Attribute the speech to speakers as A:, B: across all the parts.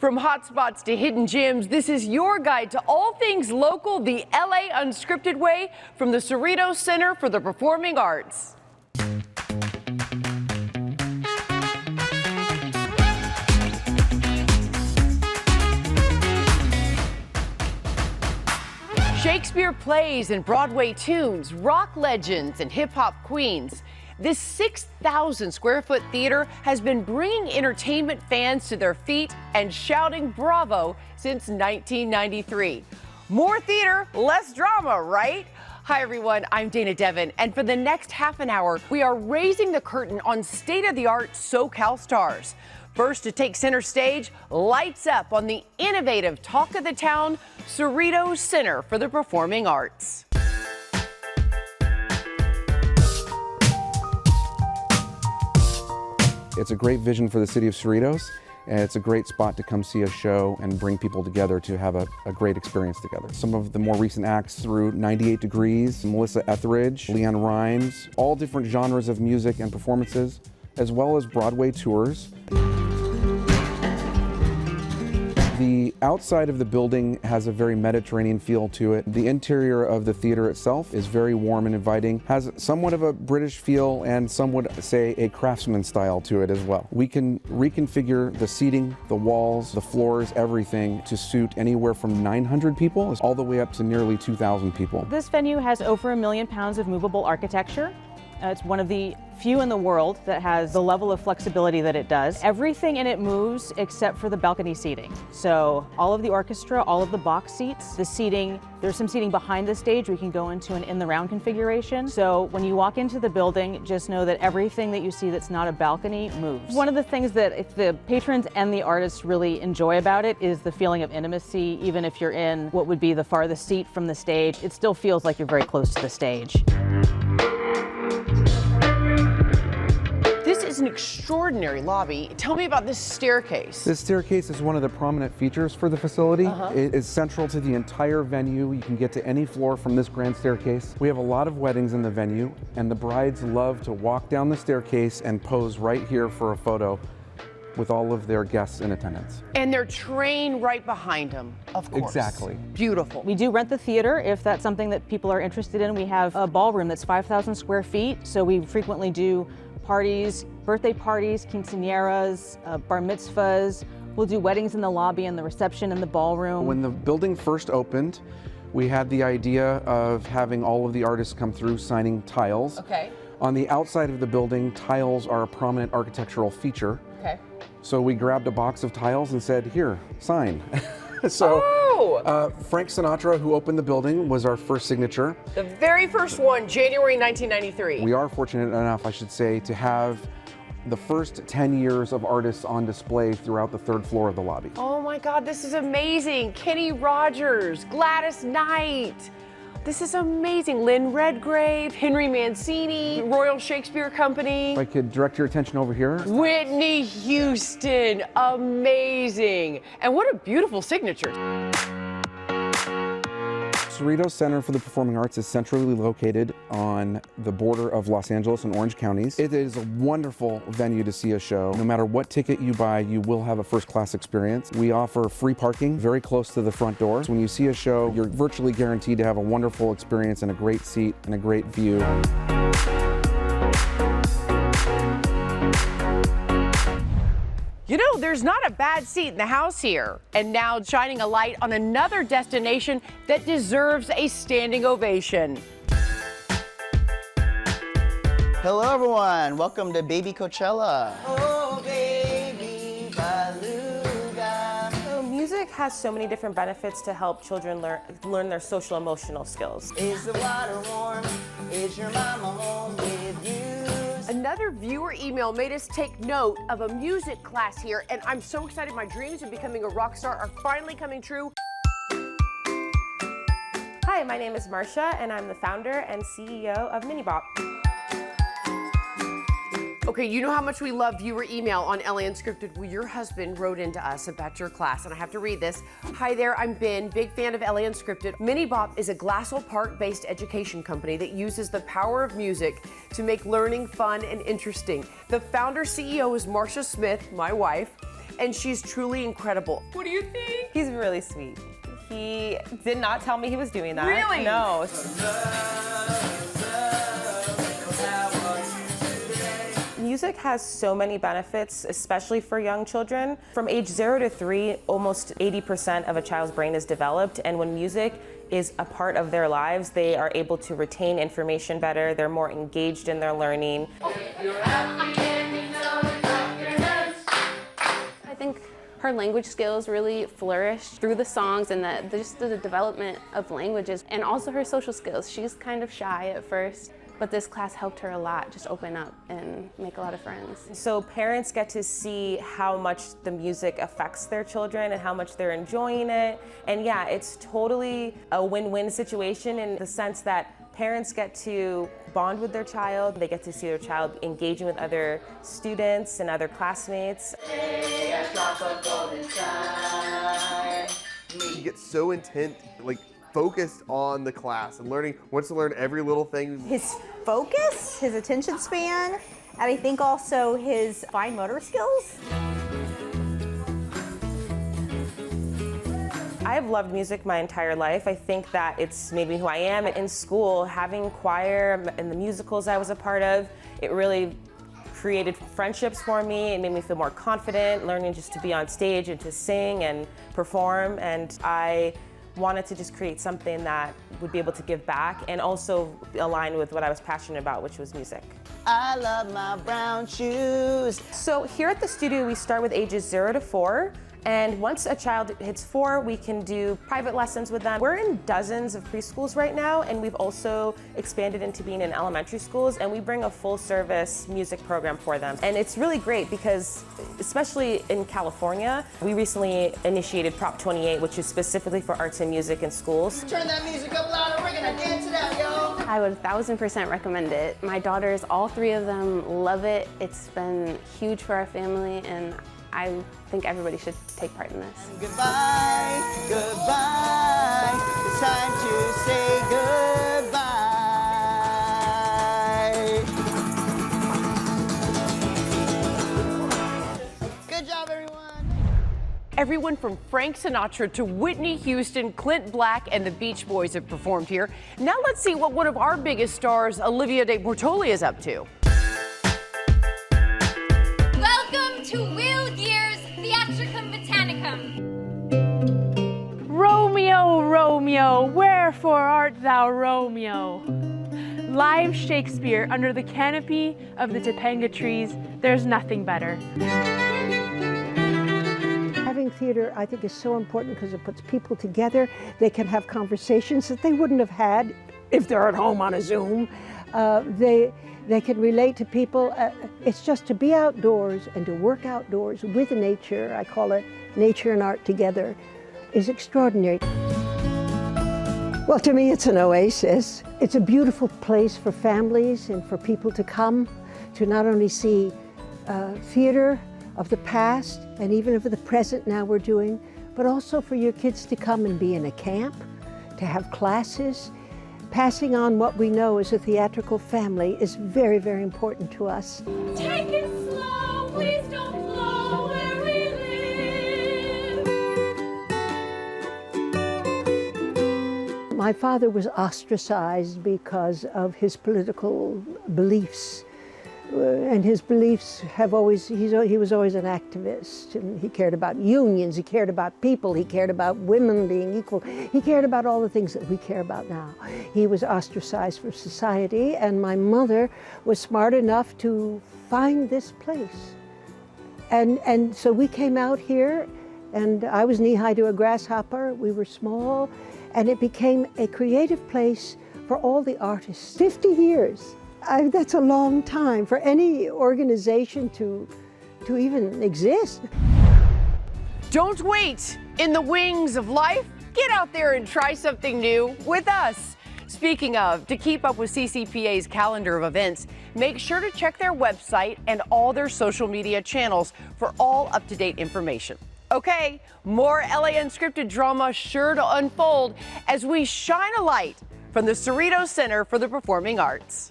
A: From hotspots to hidden gems, this is your guide to all things local, the LA Unscripted way, from the Cerritos Center for the Performing Arts. Shakespeare plays and Broadway tunes, rock legends and hip-hop queens. This 6,000 square foot theater has been bringing entertainment fans to their feet and shouting bravo since 1993. More theater, less drama, right? Hi everyone, I'm Dana Devin, and for the next half an hour, we are raising the curtain on state-of-the-art SoCal stars. First to take center stage, lights up on the innovative talk of the town, Cerritos Center for the Performing Arts.
B: It's a great vision for the city of Cerritos, and it's a great spot to come see a show and bring people together to have a great experience together. Some of the more recent acts through 98 Degrees, Melissa Etheridge, Leanne Rimes, all different genres of music and performances, as well as Broadway tours. The outside of the building has a very Mediterranean feel to it. The interior of the theater itself is very warm and inviting, has somewhat of a British feel, and some would say a craftsman style to it as well. We can reconfigure the seating, the walls, the floors, everything to suit anywhere from 900 people all the way up to nearly 2,000 people.
C: This venue has over 1 million pounds of movable architecture. It's one of the few in the world that has the level of flexibility that it does. Everything in it moves except for the balcony seating. So all of the orchestra, all of the box seats, the seating, there's some seating behind the stage. We can go into an in-the-round configuration. So when you walk into the building, just know that everything that you see that's not a balcony moves. One of the things that the patrons and the artists really enjoy about it is the feeling of intimacy. Even if you're in what would be the farthest seat from the stage, it still feels like you're very close to the stage.
A: This is an extraordinary lobby. Tell me about this staircase.
B: This staircase is one of the prominent features for the facility. It is central to the entire venue. You can get to any floor from this grand staircase. We have a lot of weddings in the venue, and the brides love to walk down the staircase and pose right here for a photo with all of their guests in attendance.
A: And their train right behind them, of course.
B: Exactly.
A: Beautiful.
C: We do rent the theater if that's something that people are interested in. We have a ballroom that's 5,000 square feet, so we frequently do parties, birthday parties, quinceañeras, bar mitzvahs. We'll do weddings in the lobby and the reception in the ballroom.
B: When the building first opened, we had the idea of having all of the artists come through signing tiles.
A: Okay.
B: On the outside of the building, tiles are a prominent architectural feature.
A: Okay.
B: So we grabbed a box of tiles and said, here, sign. So Frank Sinatra, who opened the building, was our first signature.
A: The very first one, January 1993.
B: We are fortunate enough, I should say, to have the first 10 years of artists on display throughout the third floor of the lobby.
A: Oh my God, this is amazing. Kenny Rogers, Gladys Knight. This is amazing. Lynn Redgrave, Henry Mancini, Royal Shakespeare Company.
B: If I could direct your attention over here.
A: Whitney Houston, amazing. And what a beautiful signature.
B: Cerritos Center for the Performing Arts is centrally located on the border of Los Angeles and Orange counties. It is a wonderful venue to see a show. No matter what ticket you buy, you will have a first-class experience. We offer free parking very close to the front door. So when you see a show, you're virtually guaranteed to have a wonderful experience and a great seat and a great view.
A: You know, there's not a bad seat in the house here. And now shining a light on another destination that deserves a standing ovation.
D: Hello everyone, welcome to Baby Coachella. Oh baby beluga.
E: So music has so many different benefits to help children learn their social emotional skills.
D: Is the water warm? Is your mama home with you?
A: Another viewer email made us take note of a music class here, and I'm so excited. My dreams of becoming a rock star are finally coming true.
E: Hi, my name is Marcia, and I'm the founder and CEO of Minibop.
A: Okay, you know how much we love viewer email on LA Unscripted. Well, your husband wrote into us about your class, and I have to read this. Hi there, I'm Ben, big fan of LA Unscripted. Minibop is a Glassell Park-based education company that uses the power of music to make learning fun and interesting. The founder CEO is Marcia Smith, my wife. and she's truly incredible. What do you think?
E: He's really sweet. He did not tell me he was doing that.
A: Really?
E: No. Music has so many benefits, especially for young children. From age 0 to 3, almost 80% of a child's brain is developed, and when music is a part of their lives, they are able to retain information better, they're more engaged in their learning.
F: I think her language skills really flourished through the songs and just the development of languages, and also her social skills. She's kind of shy at first, but this class helped her a lot, just open up and make a lot of friends.
E: So parents get to see how much the music affects their children and how much they're enjoying it. And yeah, it's totally a win-win situation in the sense that parents get to bond with their child, they get to see their child engaging with other students and other classmates.
G: He gets so intent, like focused on the class and wants to learn every little thing.
H: His focus, his attention span, and I think also his fine motor skills.
E: I've loved music my entire life. I think that it's made me who I am. In school, having choir and the musicals I was a part of, it really created friendships for me. It made me feel more confident, learning just to be on stage and to sing and perform. And I wanted to just create something that would be able to give back and also align with what I was passionate about, which was music.
D: I love my brown shoes.
E: So here at the studio, we start with ages 0 to 4. And once a child hits 4, we can do private lessons with them. We're in dozens of preschools right now, and we've also expanded into being in elementary schools, and we bring a full-service music program for them. And it's really great because, especially in California, we recently initiated Prop 28, which is specifically for arts and music in schools.
D: Turn that music up louder, we're gonna dance it out, y'all.
F: I would 1000% recommend it. My daughters, all 3 of them, love it. It's been huge for our family, and I think everybody should take part in this.
D: Goodbye, goodbye. It's time to say goodbye. Good job, everyone.
A: Everyone from Frank Sinatra to Whitney Houston, Clint Black, and the Beach Boys have performed here. Now let's see what one of our biggest stars, Olivia de Bortoli, is up to.
I: Welcome to Will Gear's Theatricum Botanicum.
J: Romeo, Romeo, wherefore art thou Romeo? Live Shakespeare under the canopy of the Topanga trees. There's nothing better.
K: Having theater, I think, is so important because it puts people together. They can have conversations that they wouldn't have had if they're at home on a Zoom. They can relate to people. It's just to be outdoors and to work outdoors with nature, I call it nature and art together, is extraordinary. Well, to me, it's an oasis. It's a beautiful place for families and for people to come to not only see theater of the past and even of the present now we're doing, but also for your kids to come and be in a camp, to have classes. Passing on what we know as a theatrical family is very, very important to us.
I: Take it slow, please don't blow where we live.
K: My father was ostracized because of his political beliefs. And his beliefs have always, he was always an activist, and he cared about unions, he cared about people, he cared about women being equal, he cared about all the things that we care about now. He was ostracized from society, and my mother was smart enough to find this place. And so we came out here, and I was knee-high to a grasshopper, we were small, and it became a creative place for all the artists. 50 years. That's a long time for any organization to even exist.
A: Don't wait in the wings of life. Get out there and try something new with us. Speaking of, to keep up with CCPA's calendar of events, make sure to check their website and all their social media channels for all up-to-date information. Okay, more LA Unscripted drama sure to unfold as we shine a light from the Cerritos Center for the Performing Arts.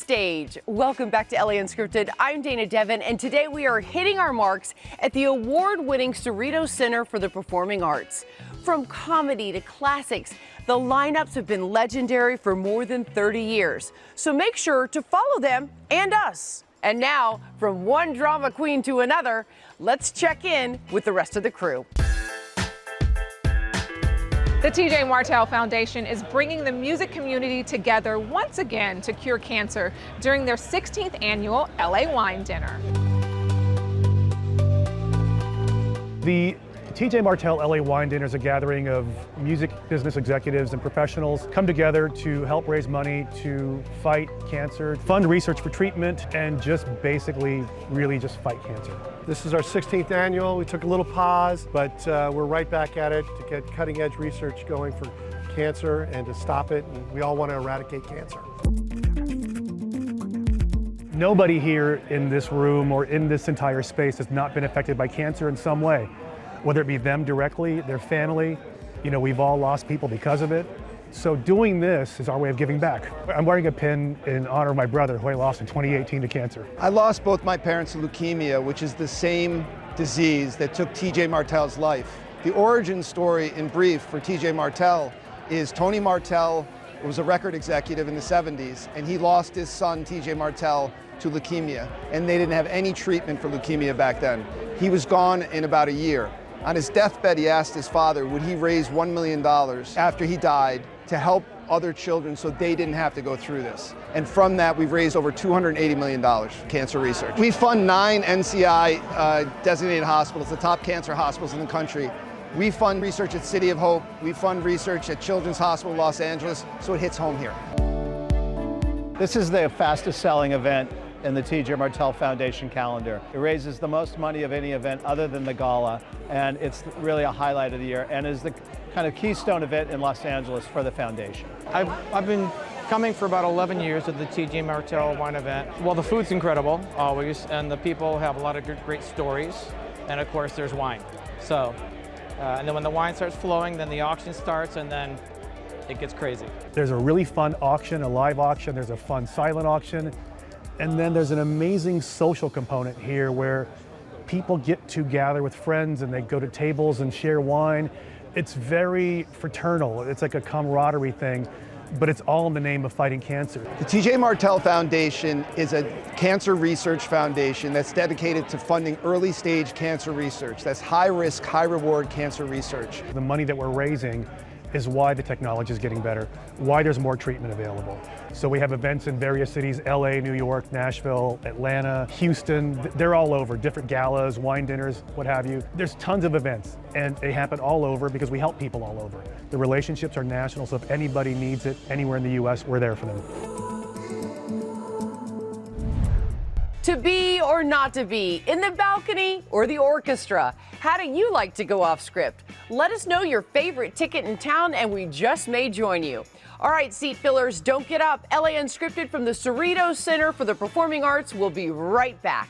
A: stage. Welcome back to LA Unscripted. I'm Dana Devin, and today we are hitting our marks at the award-winning Cerritos Center for the Performing Arts. From comedy to classics, the lineups have been legendary for more than 30 years. So make sure to follow them and us. And now, from one drama queen to another, let's check in with the rest of the crew.
L: The TJ Martell Foundation is bringing the music community together once again to cure cancer during their 16th annual LA Wine Dinner.
M: The TJ Martell LA Wine Dinner is a gathering of music business executives and professionals come together to help raise money to fight cancer, fund research for treatment, and just basically really just fight cancer.
N: This is our 16th annual. We took a little pause, but we're right back at it to get cutting edge research going for cancer and to stop it. And we all want to eradicate cancer.
M: Nobody here in this room or in this entire space has not been affected by cancer in some way, whether it be them directly, their family. You know, we've all lost people because of it. So doing this is our way of giving back. I'm wearing a pin in honor of my brother, who I lost in 2018 to cancer.
O: I lost both my parents to leukemia, which is the same disease that took TJ Martell's life. The origin story in brief for TJ Martell is Tony Martell was a record executive in the 70s, and he lost his son, TJ Martell, to leukemia, and they didn't have any treatment for leukemia back then. He was gone in about a year. On his deathbed, he asked his father, would he raise $1 million after he died to help other children so they didn't have to go through this. And from that, we've raised over $280 million for cancer research. We fund 9 NCI designated hospitals, the top cancer hospitals in the country. We fund research at City of Hope. We fund research at Children's Hospital Los Angeles, so it hits home here.
P: This is the fastest selling event in the TJ Martell Foundation calendar. It raises the most money of any event other than the gala, and it's really a highlight of the year and is the kind of keystone event in Los Angeles for the foundation.
Q: I've been coming for about 11 years to the TJ Martell wine event. Well, the food's incredible, always, and the people have a lot of great stories, and of course there's wine. So, and then when the wine starts flowing, then the auction starts, and then it gets crazy.
M: There's a really fun auction, a live auction, there's a fun silent auction, and then there's an amazing social component here where people get to gather with friends and they go to tables and share wine. It's very fraternal. It's like a camaraderie thing, but it's all in the name of fighting cancer.
O: The TJ Martell Foundation is a cancer research foundation that's dedicated to funding early stage cancer research. That's high risk, high reward cancer research.
M: The money that we're raising is why the technology is getting better, why there's more treatment available. So we have events in various cities, LA, New York, Nashville, Atlanta, Houston. They're all over, different galas, wine dinners, what have you. There's tons of events, and they happen all over because we help people all over. The relationships are national, so if anybody needs it anywhere in the US, we're there for them.
A: To be or not to be, in the balcony or the orchestra, how do you like to go off script? Let us know your favorite ticket in town and we just may join you. All right, seat fillers, don't get up. LA Unscripted from the Cerritos Center for the Performing Arts will be right back.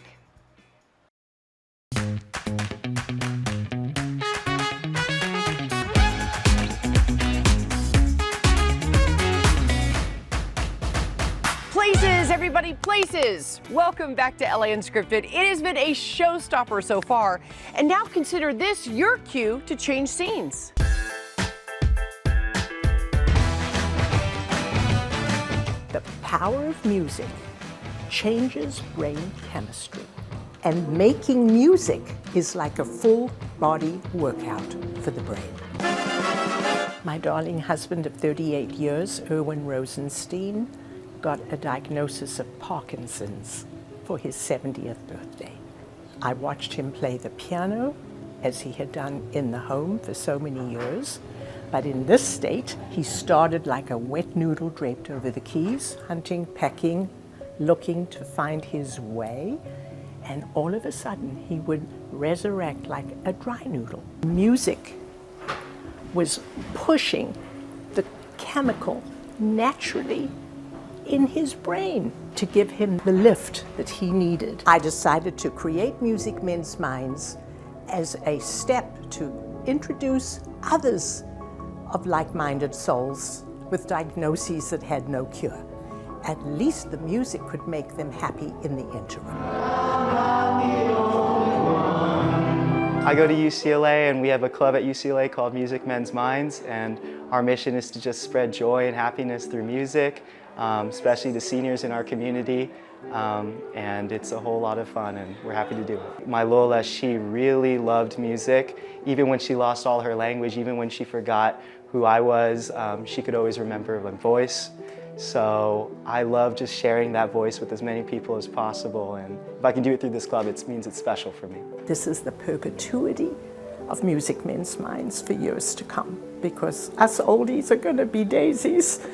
A: Places, everybody, places. Welcome back to LA Unscripted. It has been a showstopper so far, and now consider this your cue to change scenes.
R: The power of music changes brain chemistry, and making music is like a full body workout for the brain. My darling husband of 38 years, Erwin Rosenstein, got a diagnosis of Parkinson's for his 70th birthday. I watched him play the piano, as he had done in the home for so many years, but in this state, he started like a wet noodle draped over the keys, hunting, pecking, looking to find his way, and all of a sudden, he would resurrect like a dry noodle. Music was pushing the chemical naturally in his brain to give him the lift that he needed. I decided to create Music Men's Minds as a step to introduce others of like-minded souls with diagnoses that had no cure. At least the music could make them happy in the interim.
S: I go to UCLA, and we have a club at UCLA called Music Men's Minds, and our mission is to just spread joy and happiness through music, especially to seniors in our community, and it's a whole lot of fun, and we're happy to do it. My Lola, she really loved music. Even when she lost all her language, even when she forgot who I was, she could always remember my voice. So I love just sharing that voice with as many people as possible, and if I can do it through this club, it means it's special for me.
R: This is the perpetuity of Music Men's Minds for years to come, because us oldies are going to be daisies,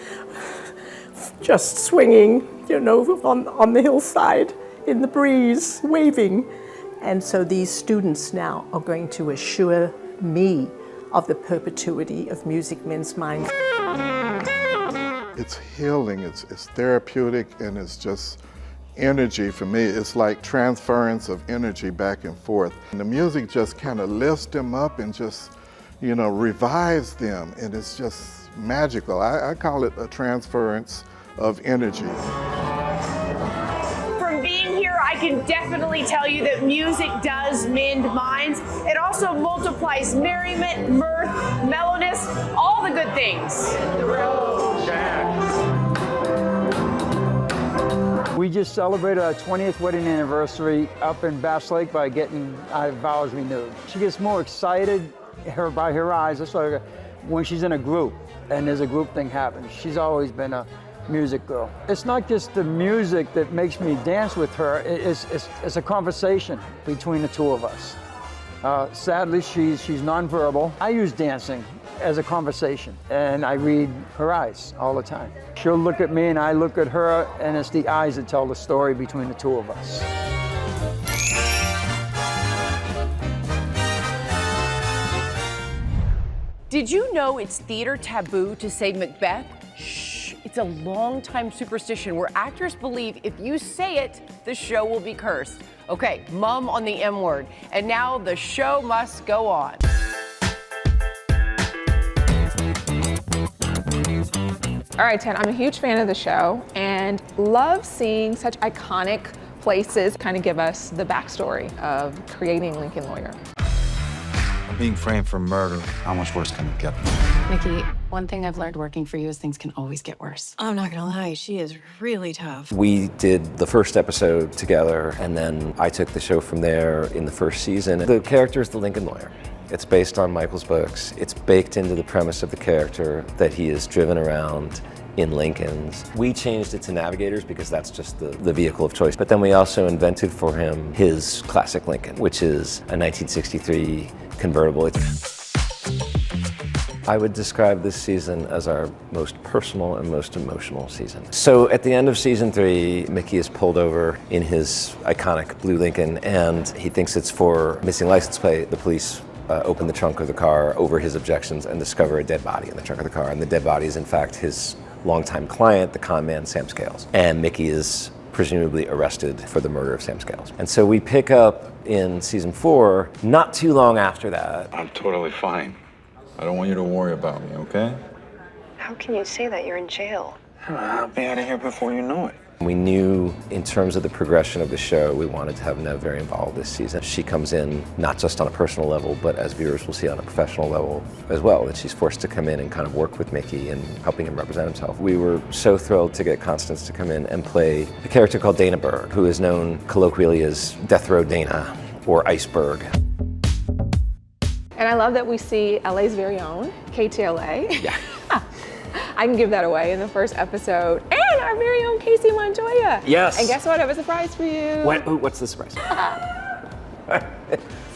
R: just swinging, you know, on the hillside in the breeze, waving. And so these students now are going to assure me of the perpetuity of Music Men's Minds.
T: It's healing, it's therapeutic, and it's just energy for me. It's like transference of energy back and forth. And the music just kind of lifts them up and just, you know, revives them, and it's just magical. I call it a transference of energy.
A: From being here, I can definitely tell you that music does mend minds. It also multiplies merriment, mirth, mellowness, all the good things.
U: We just celebrated our 20th wedding anniversary up in Bass Lake by getting our vows renewed. She gets more excited by her eyes. That's like when she's in a group and there's a group thing happens. She's always been a music girl. It's not just the music that makes me dance with her, it's a conversation between the two of us. Sadly, she's nonverbal. I use dancing as a conversation, and I read her eyes all the time. She'll look at me and I look at her, and it's the eyes that tell the story between the two of us.
A: Did you know it's theater taboo to say Macbeth? Shh, it's a long-time superstition where actors believe if you say it, the show will be cursed. Okay, mum on the M word. And now the show must go on.
L: All right, Ted, I'm a huge fan of the show and love seeing such iconic places kind of give us the backstory of creating Lincoln Lawyer.
V: I'm being framed for murder. How much worse can it get?
W: Nikki, one thing I've learned working for you is things can always get worse. I'm not gonna lie, she is really tough.
X: We did the first episode together, and then I took the show from there in the first season. The character is the Lincoln Lawyer. It's based on Michael's books. It's baked into the premise of the character that he is driven around in Lincolns. We changed it to Navigators because that's just the vehicle of choice. But then we also invented for him his classic Lincoln, which is a 1963 convertible. I would describe this season as our most personal and most emotional season. So at the end of season 3, Mickey is pulled over in his iconic blue Lincoln, and he thinks it's for missing license plate. The police open the trunk of the car over his objections and discover a dead body in the trunk of the car. And the dead body is in fact his longtime client, the con man, Sam Scales. And Mickey is presumably arrested for the murder of Sam Scales. And so we pick up in season 4, not too long after that.
V: I'm totally fine. I don't want you to worry about me, okay?
W: How can you say that? You're in jail.
V: I'll be out of here before you know it.
X: We knew in terms of the progression of the show, we wanted to have Nev very involved this season. She comes in not just on a personal level, but as viewers will see on a professional level as well, that she's forced to come in and kind of work with Mickey and helping him represent himself. We were so thrilled to get Constance to come in and play a character called Dana Berg, who is known colloquially as Death Row Dana or Iceberg.
L: And I love that we see LA's very own, KTLA.
X: Yeah.
L: I can give that away in the first episode. And our very own Casey Montoya.
X: Yes.
L: And guess what? I have a surprise for you.
X: What's the surprise?
L: Surprise!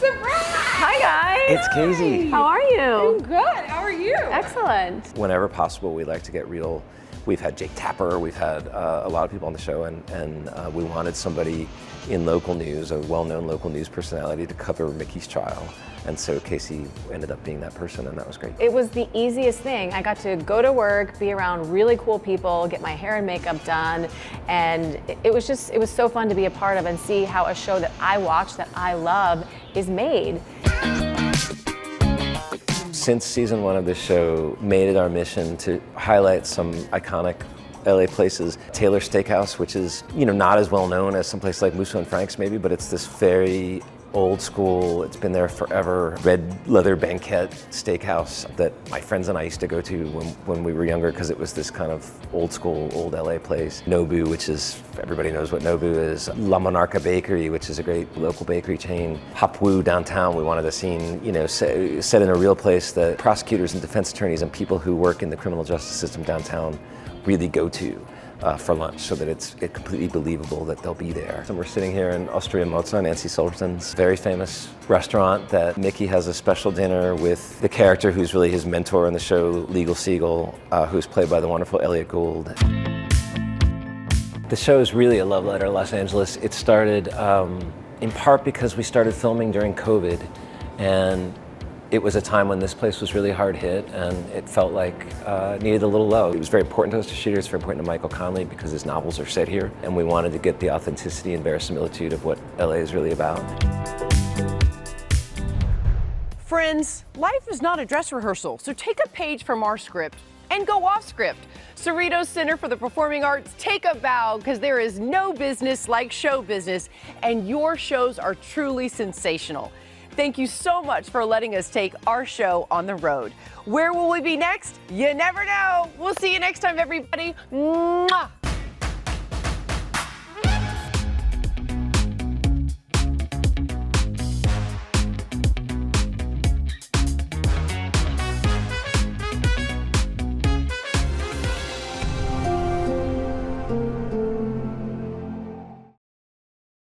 L: Hi, guys.
X: It's Casey.
W: How are you?
L: I'm good. How are you?
W: Excellent.
X: Whenever possible, we like to get real. We've had Jake Tapper, we've had a lot of people on the show, and we wanted somebody in local news, a well-known local news personality, to cover Mickey's trial. And so Casey ended up being that person, and that was great.
W: It was the easiest thing. I got to go to work, be around really cool people, get my hair and makeup done, and it was so fun to be a part of and see how a show that I watch, that I love, is made.
X: Since season 1 of this show, made it our mission to highlight some iconic LA places. Taylor Steakhouse, which is, not as well known as some place like Musso and Frank's maybe, but it's this very old school, it's been there forever, red leather banquette steakhouse that my friends and I used to go to when we were younger because it was this kind of old school, old LA place. Nobu, which is, everybody knows what Nobu is. La Monarca Bakery, which is a great local bakery chain. Hapwu downtown, we wanted a scene, set in a real place that prosecutors and defense attorneys and people who work in the criminal justice system downtown really go to. For lunch, so that it's completely believable that they'll be there. So we're sitting here in Osteria Mozza, Nancy Silverton's very famous restaurant that Mickey has a special dinner with the character who's really his mentor on the show, Legal Siegel, who's played by the wonderful Elliot Gould. The show is really a love letter to Los Angeles. It started in part because we started filming during COVID, and it was a time when this place was really hard hit and it felt like it needed a little love. It was very important to us to shoot it. It's very important to Michael Connelly because his novels are set here and we wanted to get the authenticity and verisimilitude of what LA is really about.
A: Friends, life is not a dress rehearsal, so take a page from our script and go off script. Cerritos Center for the Performing Arts, take a bow because there is no business like show business and your shows are truly sensational. Thank you so much for letting us take our show on the road. Where will we be next? You never know. We'll see you next time, everybody. Mwah!